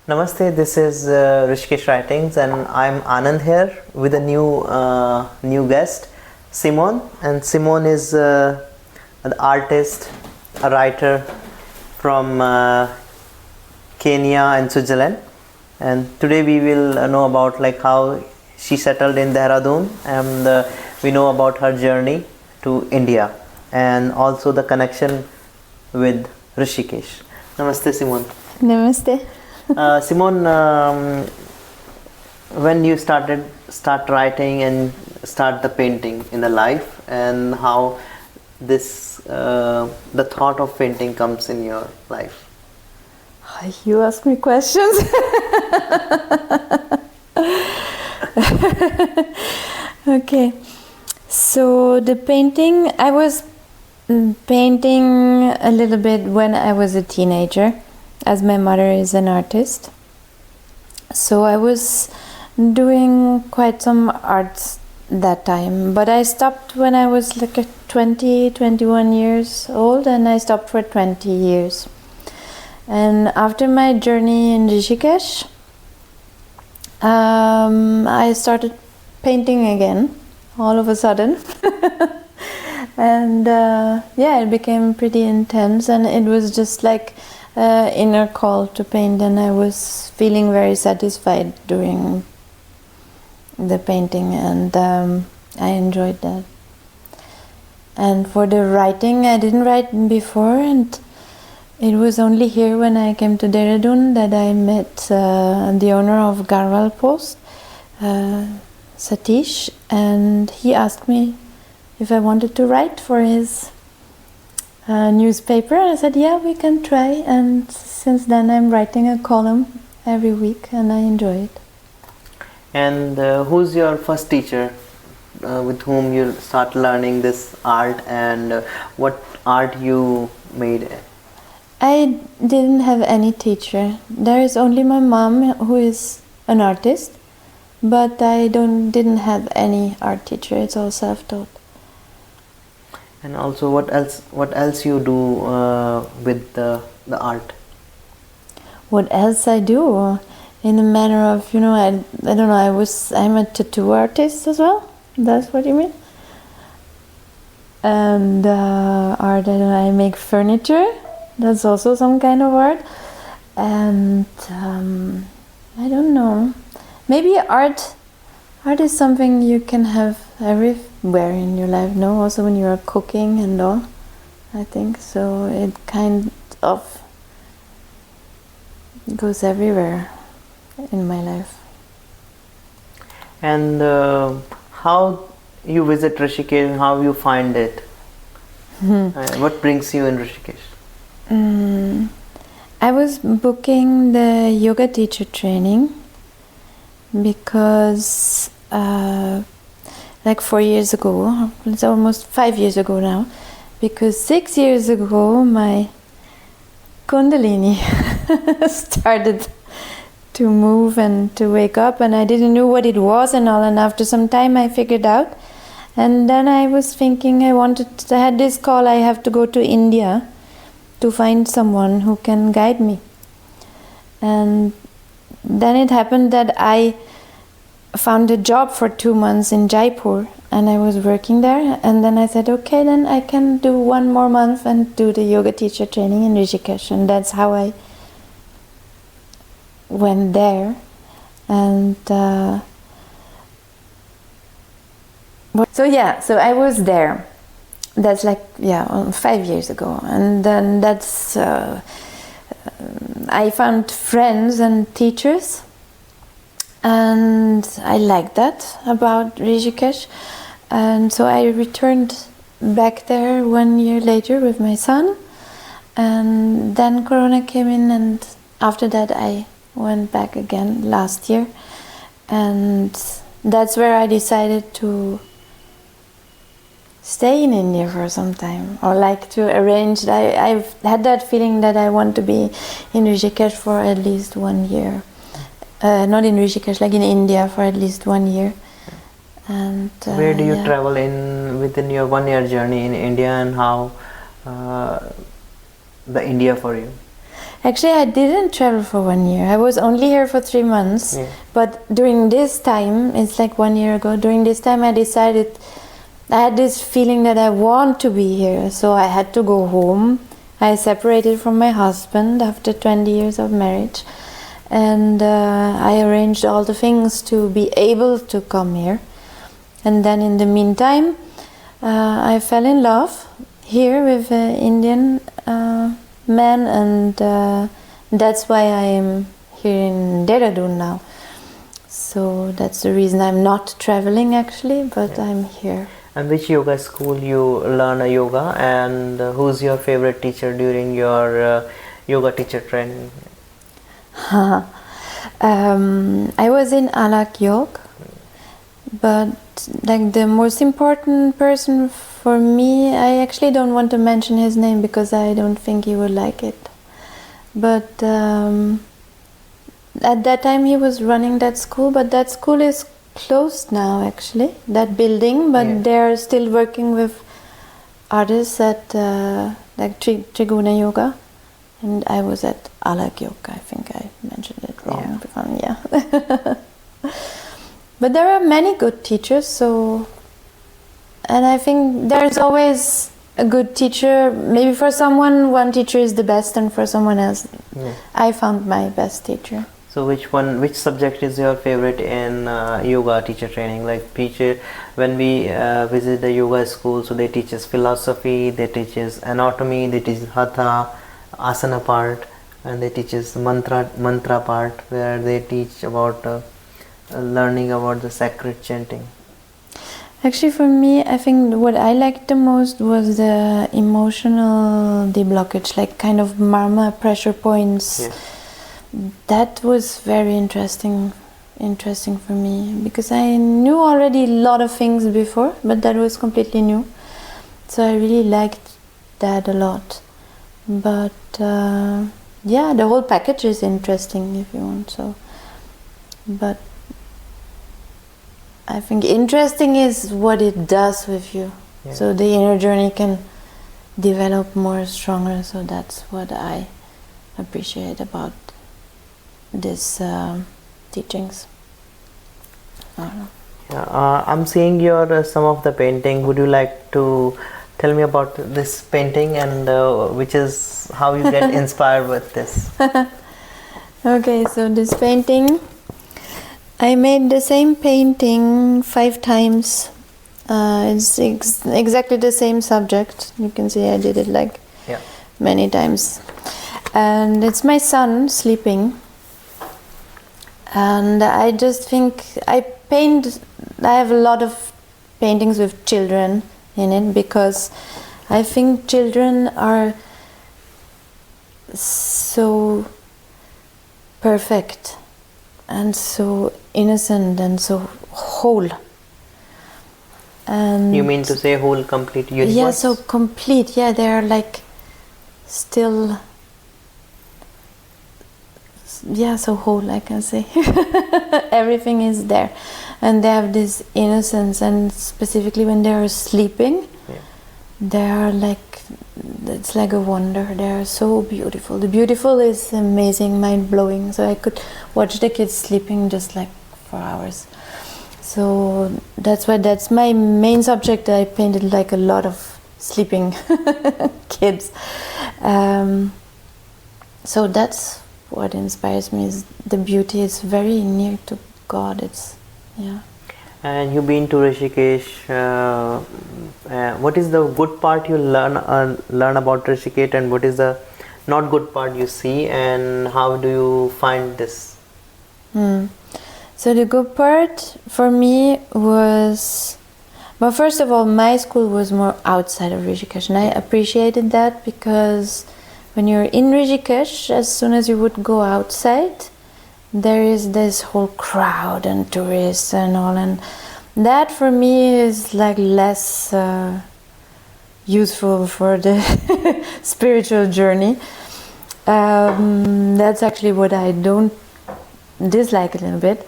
Namaste, this is Rishikeshwritings and I'm Anand here with a new guest, Simone. And Simone is an artist, a writer from Kenya and Switzerland. And today we will know about how she settled in Dehradun, and we know about her journey to India and also the connection with Rishikesh. Namaste, Simone. Namaste. Simone, when you start writing and start the painting in the life, and how this the thought of painting comes in your life? You ask me questions. Okay, so the painting, I was painting a little bit when I was a teenager, as my mother is an artist. So I was doing quite some arts that time, but I stopped when I was 21 years old, and I stopped for 20 years. And after my journey in Rishikesh, I started painting again, all of a sudden. And it became pretty intense, and it was just like inner call to paint, and I was feeling very satisfied doing the painting, and I enjoyed that. And for the writing, I didn't write before, and it was only here when I came to Dehradun that I met the owner of Garhwal Post, Satish, and he asked me if I wanted to write for his newspaper. I said, yeah, we can try, and since then I'm writing a column every week, and I enjoy it. And who's your first teacher with whom you start learning this art, and what art you made? I didn't have any teacher. There is only my mom, who is an artist, but I didn't have any art teacher. It's all self-taught. And also, what else you do with the art? What else I do? In the manner of, I don't know, I'm a tattoo artist as well. That's what you mean? And art, I make furniture. That's also some kind of art. And I don't know. Maybe art is something you can have everywhere in your life, no? Also when you're cooking and all, I think. So it kind of goes everywhere in my life. And how you visit Rishikesh, how you find it? What brings you in Rishikesh? I was booking the yoga teacher training because 4 years ago, it's almost 5 years ago now, because 6 years ago my Kundalini started to move and to wake up, and I didn't know what it was and all, and after some time I figured out, and then I was thinking I had this call, I have to go to India to find someone who can guide me. And then it happened that I found a job for 2 months in Jaipur, and I was working there, and then I said, okay, then I can do 1 more month and do the yoga teacher training in Rishikesh, and that's how I went there. And so I was there. That's 5 years ago, and then I found friends and teachers, and I liked that about Rishikesh, and so I returned back there 1 year later with my son, and then Corona came in, and after that I went back again last year, and that's where I decided to stay in India for some time, or to arrange. I've had that feeling that I want to be in Rishikesh for at least 1 year. Not in Rishikesh, in India for at least 1 year. And where do you travel within your 1 year journey in India, and how the India for you? Actually, I didn't travel for 1 year. I was only here for 3 months. Yeah. But during this time, it's like 1 year ago, during this time I decided, I had this feeling that I want to be here. So I had to go home. I separated from my husband after 20 years of marriage. And I arranged all the things to be able to come here. And then in the meantime, I fell in love here with an Indian man, and that's why I am here in Dehradun now. So that's the reason I'm not traveling actually, but Yeah. I'm here. And which yoga school you learn a yoga, and who's your favorite teacher during your yoga teacher training? I was in Alak Yog, but like the most important person for me, I actually don't want to mention his name because I don't think he would like it. But at that time he was running that school, but that school is closed now actually, that building, but Yeah. they're still working with artists at like Triguna Yoga, and I was at Alak Yoga. I think I mentioned it wrong. Yeah. But there are many good teachers, so, and I think there's always a good teacher. Maybe for someone, one teacher is the best, and for someone else, Yeah. I found my best teacher. So which subject is your favorite in yoga teacher training? Like teacher, when we visit the yoga school, so they teach us philosophy, they teach us anatomy, they teach hatha, asana part, and they teach us mantra part, where they teach about learning about the sacred chanting. Actually, for me, I think what I liked the most was the emotional deblockage, like kind of marma pressure points. Yeah. That was very interesting for me, because I knew already a lot of things before, but that was completely new. So I really liked that a lot. But yeah, the whole package is interesting if you want. So, but I think interesting is what it does with you. Yeah. So the inner journey can develop more stronger. So that's what I appreciate about these teachings. I don't know. Yeah, I'm seeing your some of the painting. Would you like to tell me about this painting, and which is how you get inspired with this? Okay, so this painting, I made the same painting 5 times. It's exactly the same subject. You can see I did it like Yeah. many times. And it's my son sleeping. And I just think I have a lot of paintings with children in it, because I think children are so perfect and so innocent and so whole. And You mean to say whole complete universe? yeah, so complete. Yeah, they are like still, yeah, so whole, I can say. Everything is there, and they have this innocence, and specifically when they are sleeping, Yeah. they are like, it's like a wonder. They are so beautiful. The beautiful is amazing, mind-blowing. So I could watch the kids sleeping just like for hours. So that's my main subject. I painted like a lot of sleeping kids. So that's what inspires me, is the beauty. It's very near to God. It's, yeah. And you've been to Rishikesh. What is the good part you learn about Rishikesh, and what is the not good part you see, and how do you find this? So the good part for me was, well, first of all, my school was more outside of Rishikesh, and I appreciated that, because when you're in Rishikesh, as soon as you would go outside, there is this whole crowd and tourists and all, and that for me is like less useful for the spiritual journey. That's actually what I don't dislike a little bit.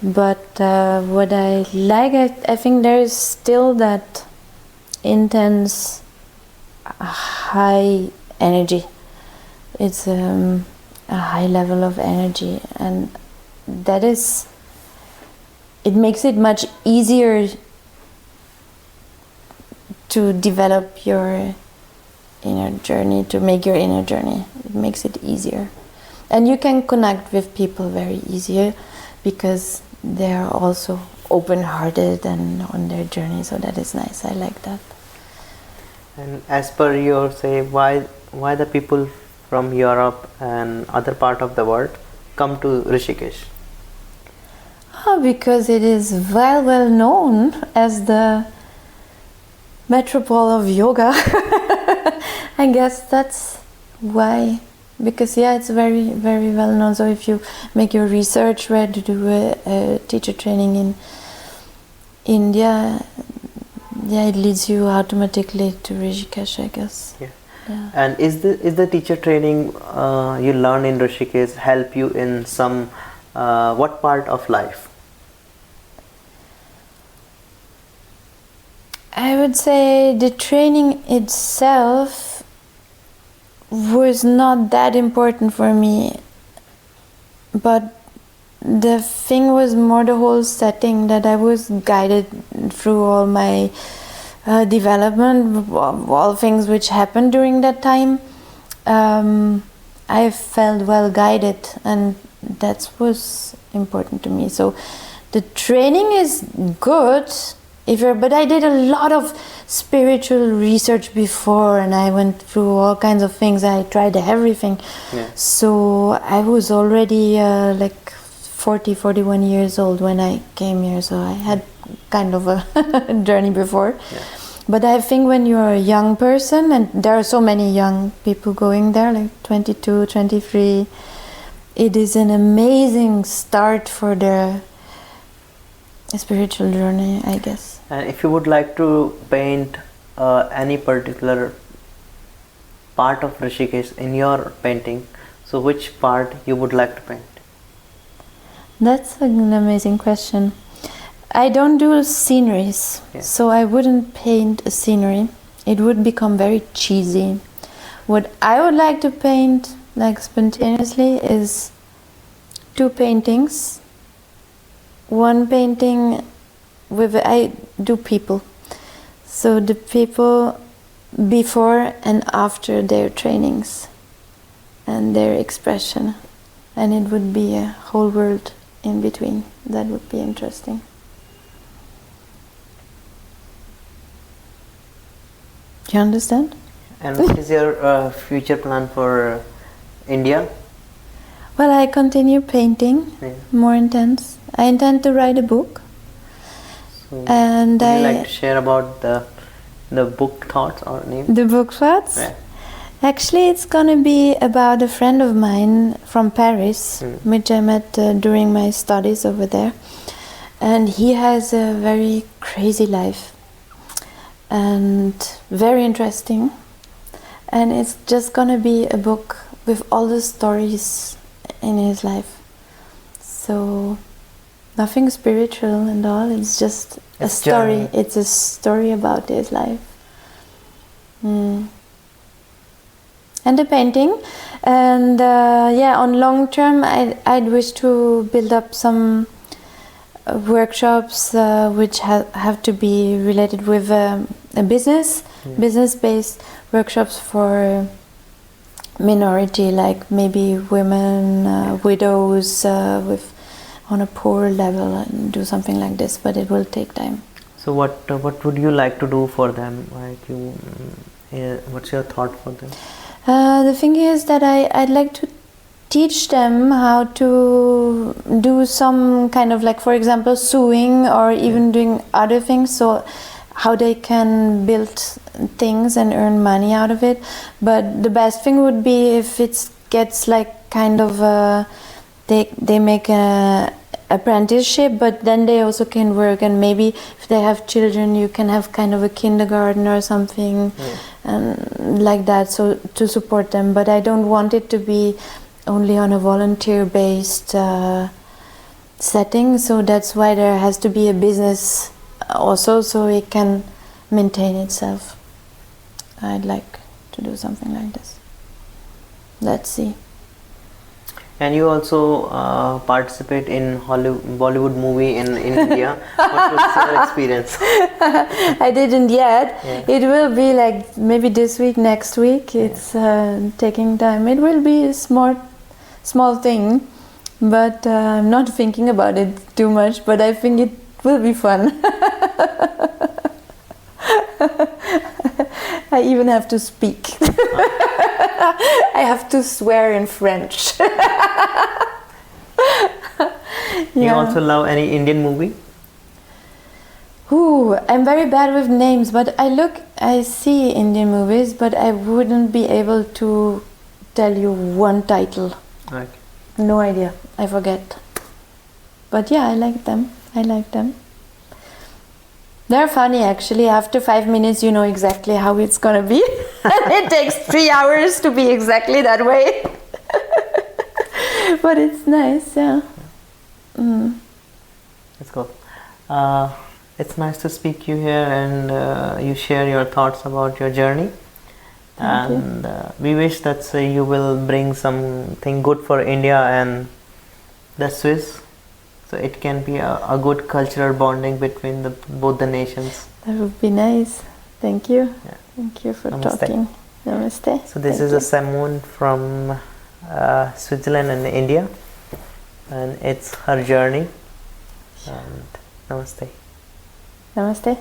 But what I like, I think there is still that intense high energy. It's a high level of energy, and that is, it makes it much easier to develop your inner journey, to make your inner journey. It makes it easier. And you can connect with people very easier because they are also open-hearted and on their journey, so that is nice. I like that. And as per your say, why the people from Europe and other part of the world come to Rishikesh? Because it is well known as the metropole of yoga. I guess that's why. Because it's very well known. So if you make your research where to do a teacher training in India, it leads you automatically to Rishikesh, I guess. Yeah. And is the teacher training you learn in Rishikesh help you in some what part of life? I would say the training itself was not that important for me, but the thing was more the whole setting, that I was guided through all my development, all things which happened during that time. I felt well guided, and that was important to me. So the training is good, but I did a lot of spiritual research before, and I went through all kinds of things. I tried everything. Yeah. So I was already like 41 years old when I came here, so I had kind of a journey before. Yeah. But I think when you're a young person, and there are so many young people going there, like 22, 23, it is an amazing start for their spiritual journey, I guess. And if you would like to paint any particular part of Rishikesh in your painting, so which part you would like to paint? That's an amazing question. I don't do sceneries, so I wouldn't paint a scenery. It would become very cheesy. What I would like to paint, like spontaneously, is 2 paintings. One painting I do people. So the people before and after their trainings and their expression. And it would be a whole world in between. That would be interesting. Do you understand? And what is your future plan for India? Well, I continue painting, more intense. I intend to write a book. So And would you like to share about the book thoughts or name? The book thoughts? Yeah. Actually, it's gonna be about a friend of mine from Paris, which I met during my studies over there. And he has a very crazy life and very interesting. And it's just gonna be a book with all the stories in his life. So nothing spiritual and all, it's just a story. Journey. It's a story about his life. And the painting. And on long term, I'd wish to build up some workshops which have to be related with a business-based workshops for minority, like maybe women, widows, on a poor level, and do something like this. But it will take time. So what would you like to do for them? Like what's your thought for them? The thing is that I'd like to teach them how to do some kind of, like, for example, sewing, or even doing other things, so how they can build things and earn money out of it. But the best thing would be if it gets like kind of they make a apprenticeship, but then they also can work, and maybe if they have children, you can have kind of a kindergarten or something, and like that, so to support them. But I don't want it to be only on a volunteer-based setting, so that's why there has to be a business also, so it can maintain itself. I'd like to do something like this. Let's see. And you also participate in Bollywood movie in India. What was your experience? I didn't yet. Yeah. It will be like maybe this week, next week. It's taking time. It will be a small thing, but I'm not thinking about it too much. But I think it will be fun. I even have to speak. I have to swear in French. You also love any Indian movie? Ooh, I'm very bad with names, but I see Indian movies, but I wouldn't be able to tell you one title. Okay. No idea, I forget. But yeah, I like them. They're funny actually. After 5 minutes you know exactly how it's gonna be. And it takes 3 hours to be exactly that way. But it's nice, yeah. Let's go. It's nice to speak you here, and you share your thoughts about your journey. Thank you. We wish that you will bring something good for India and the Swiss, so it can be a good cultural bonding between both the nations. That would be nice. Thank you. Yeah. Thank you for Namaste. talking. Namaste. So this Thank is you. a Simone from Switzerland and India, and it's her journey. And namaste. Namaste.